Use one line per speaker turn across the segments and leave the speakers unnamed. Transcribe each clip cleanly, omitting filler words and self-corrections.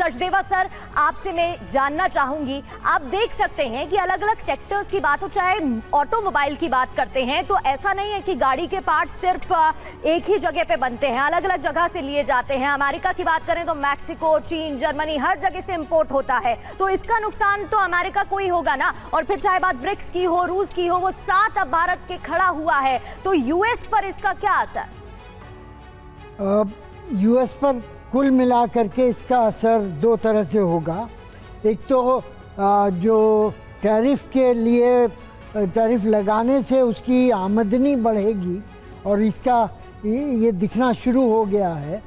Sachdeva sir, आपसे मैं जानना चाहूंगी, आप देख सकते हैं कि अलग अलग सेक्टर्स की बात हो, चाहे ऑटोमोबाइल की बात करते हैं तो ऐसा नहीं है कि गाड़ी के पार्ट सिर्फ एक ही जगह पे बनते हैं, अलग अलग जगह से लिए जाते हैं। अमेरिका की बात करें तो मैक्सिको, चीन, जर्मनी, हर जगह से इंपोर्ट होता है, तो इसका नुकसान तो अमेरिका को ही होगा ना। और फिर चाहे बात ब्रिक्स की हो, रूस की हो, वो साथ अब भारत के खड़ा हुआ है, तो यूएस पर इसका क्या असर?
यूएस पर कुल मिलाकर के इसका असर दो तरह से होगा। एक तो जो टैरिफ के लिए टैरिफ लगाने से उसकी आमदनी बढ़ेगी और इसका ये दिखना शुरू हो गया है,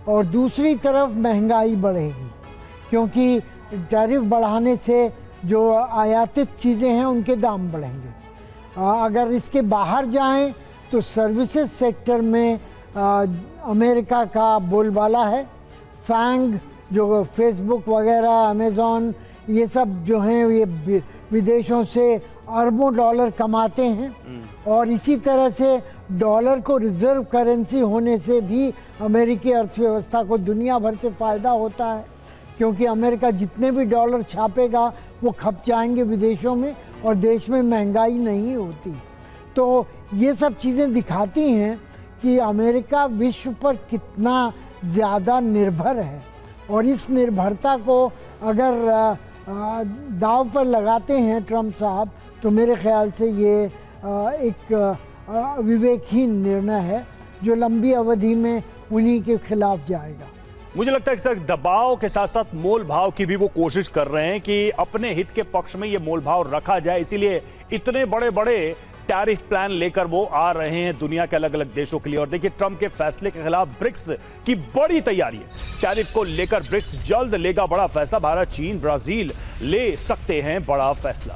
और दूसरी तरफ महंगाई बढ़ेगी, क्योंकि टैरिफ बढ़ाने से जो आयातित चीज़ें हैं उनके दाम बढ़ेंगे। अगर इसके बाहर जाएं तो सर्विसेज सेक्टर में अमेरिका का बोलबाला है। फैंग जो फेसबुक वगैरह, अमेज़ॉन, ये सब जो हैं ये विदेशों से अरबों डॉलर कमाते हैं, और इसी तरह से डॉलर को रिजर्व करेंसी होने से भी अमेरिकी अर्थव्यवस्था को दुनिया भर से फ़ायदा होता है, क्योंकि अमेरिका जितने भी डॉलर छापेगा वो खप जाएंगे विदेशों में और देश में महंगाई नहीं होती। तो ये सब चीज़ें दिखाती हैं कि अमेरिका विश्व पर कितना ज़्यादा निर्भर है, और इस निर्भरता को अगर दांव पर लगाते हैं ट्रंप साहब, तो मेरे ख्याल से ये एक विवेकहीन निर्णय है जो लंबी अवधि में उन्हीं के खिलाफ जाएगा।
मुझे लगता है कि सर दबाव के साथ साथ मोल भाव की भी वो कोशिश कर रहे हैं कि अपने हित के पक्ष में ये मोल भाव रखा जाए, इसीलिए इतने बड़े बड़े टैरिफ प्लान लेकर वो आ रहे हैं दुनिया के अलग अलग देशों के लिए। और देखिए ट्रंप के फैसले के खिलाफ ब्रिक्स की बड़ी तैयारी है। टैरिफ को लेकर ब्रिक्स जल्द लेगा बड़ा फैसला। भारत, चीन, ब्राजील ले सकते हैं बड़ा फैसला।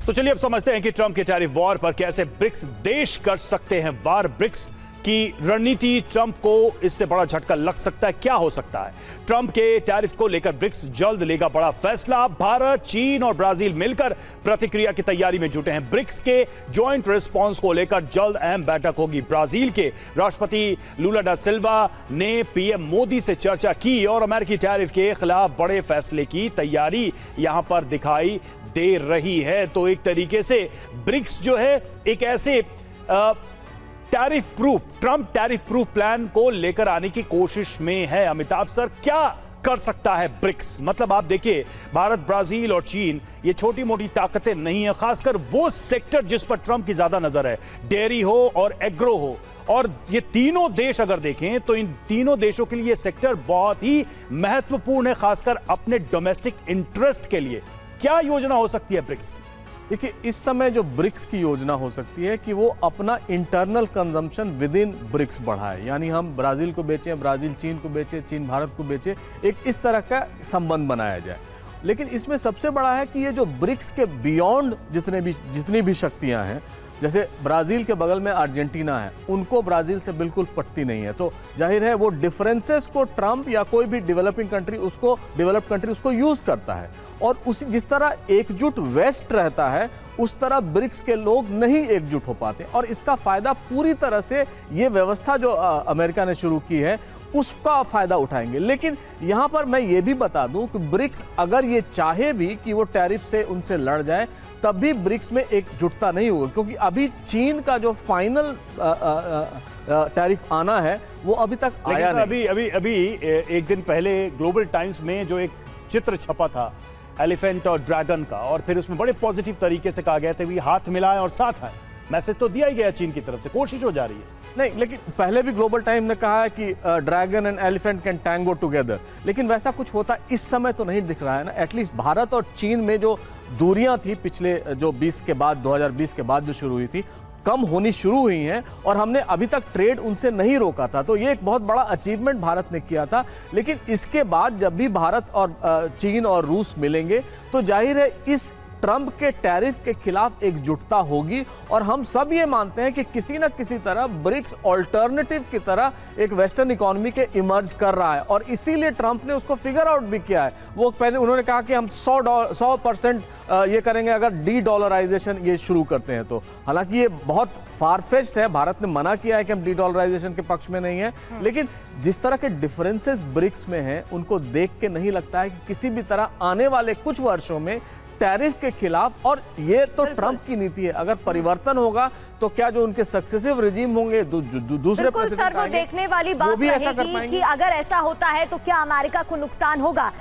तो चलिए अब समझते हैं कि ट्रंप के टैरिफ वॉर पर कैसे ब्रिक्स देश कर सकते हैं वार। ब्रिक्स की रणनीति ट्रंप को इससे बड़ा झटका लग सकता है। क्या हो सकता है? ट्रंप के टैरिफ को लेकर ब्रिक्स जल्द लेगा बड़ा फैसला। भारत, चीन और ब्राजील मिलकर प्रतिक्रिया की तैयारी में जुटे हैं। ब्रिक्स के ज्वाइंट रिस्पांस को लेकर जल्द अहम बैठक होगी। ब्राजील के राष्ट्रपति लुला डा सिल्वा ने पीएम मोदी से चर्चा की और अमेरिकी टैरिफ के खिलाफ बड़े फैसले की तैयारी यहां पर दिखाई दे रही है। तो एक तरीके से ब्रिक्स जो है एक ऐसे tariff proof, Trump tariff proof plan को लेकर आने की कोशिश में है। अमिताभ सर, क्या कर सकता है ब्रिक्स? मतलब आप देखिए भारत, ब्राजील और चीन ये छोटी मोटी ताकतें नहीं है, खासकर वो सेक्टर जिस पर ट्रंप की ज्यादा नजर है, डेयरी हो और एग्रो हो। और ये तीनों देश अगर देखें तो इन तीनों देशों के लिए सेक्टर बहुत ही महत्वपूर्ण है, खासकर अपने डोमेस्टिक इंटरेस्ट के लिए। क्या योजना हो सकती है ब्रिक्स की?
देखिए इस समय जो ब्रिक्स की योजना हो सकती है कि वो अपना internal consumption within BRICS बढ़ाए, यानी हम ब्राजील को बेचें, ब्राजील चीन को बेचे, चीन भारत को बेचे, एक इस तरह का संबंध बनाया जाए। लेकिन इसमें सबसे बड़ा है कि ये जो ब्रिक्स के बियॉन्ड जितनी भी शक्तियां हैं, जैसे ब्राजील के बगल में अर्जेंटीना है, उनको ब्राजील से बिल्कुल पटती नहीं है, तो जाहिर है वो डिफरेंसेस को ट्रंप या कोई भी डेवलप्ड कंट्री उसको यूज करता है। और उसी जिस तरह एकजुट वेस्ट रहता है उस तरह ब्रिक्स के लोग नहीं एकजुट हो पाते, और इसका फायदा पूरी तरह से ये व्यवस्था जो अमेरिका ने शुरू की है उसका फायदा उठाएंगे। लेकिन यहाँ पर मैं ये भी बता दूं कि ब्रिक्स अगर ये चाहे भी कि वो टैरिफ से उनसे लड़ जाए, तब भी ब्रिक्स में एकजुटता नहीं होगी, क्योंकि अभी चीन का जो फाइनल टैरिफ आना है वो अभी तक आया नहीं।
अभी एक दिन पहले ग्लोबल टाइम्स में जो एक चित्र छपा था एलिफेंट और ड्रैगन का, और फिर उसमें बड़े पॉजिटिव तरीके से कहा गया था कि हाथ मिलाएं और साथ आए। मैसेज तो दिया ही गया चीन की तरफ से, कोशिश हो जा रही है।
नहीं, लेकिन पहले भी ग्लोबल टाइम ने कहा है कि dragon and elephant can tango together, लेकिन वैसा कुछ होता इस समय तो नहीं दिख रहा है ना। एटलीस्ट भारत और चीन में जो दूरियां थी पिछले जो 2020 के बाद जो शुरू हुई थी, कम होनी शुरू हुई हैं, और हमने अभी तक ट्रेड उनसे नहीं रोका था, तो ये एक बहुत बड़ा अचीवमेंट भारत ने किया था। लेकिन इसके बाद जब भी भारत और चीन और रूस मिलेंगे तो जाहिर है इस ट्रंप के टैरिफ के खिलाफ एकजुटता होगी और हम सब ये मानते हैं कि किसी न किसी तरह ब्रिक्स ऑल्टरनेटिव की तरह एक वेस्टर्न इकोनॉमी के इमर्ज कर रहा है और इसीलिए ट्रंप ने उसको फिगर आउट भी किया है। वो पहले उन्होंने कहा कि हम 100% ये करेंगे अगर डी डॉलराइजेशन ये शुरू करते हैं तो। हालांकि ये बहुत फारफेच्ड है, भारत ने मना किया है कि हम डी डॉलराइजेशन के पक्ष में नहीं है, लेकिन जिस तरह के डिफरेंसेस ब्रिक्स में हैं उनको देख के नहीं लगता है कि किसी भी तरह आने वाले कुछ वर्षों में टैरिफ के खिलाफ, और ये तो ट्रंप की नीति है, अगर परिवर्तन होगा तो क्या जो उनके सक्सेसिव रिजीम होंगे दूसरे
बिल्कुल सर, वो देखने वाली बात रहेगी कि अगर ऐसा होता है तो क्या अमेरिका को नुकसान होगा।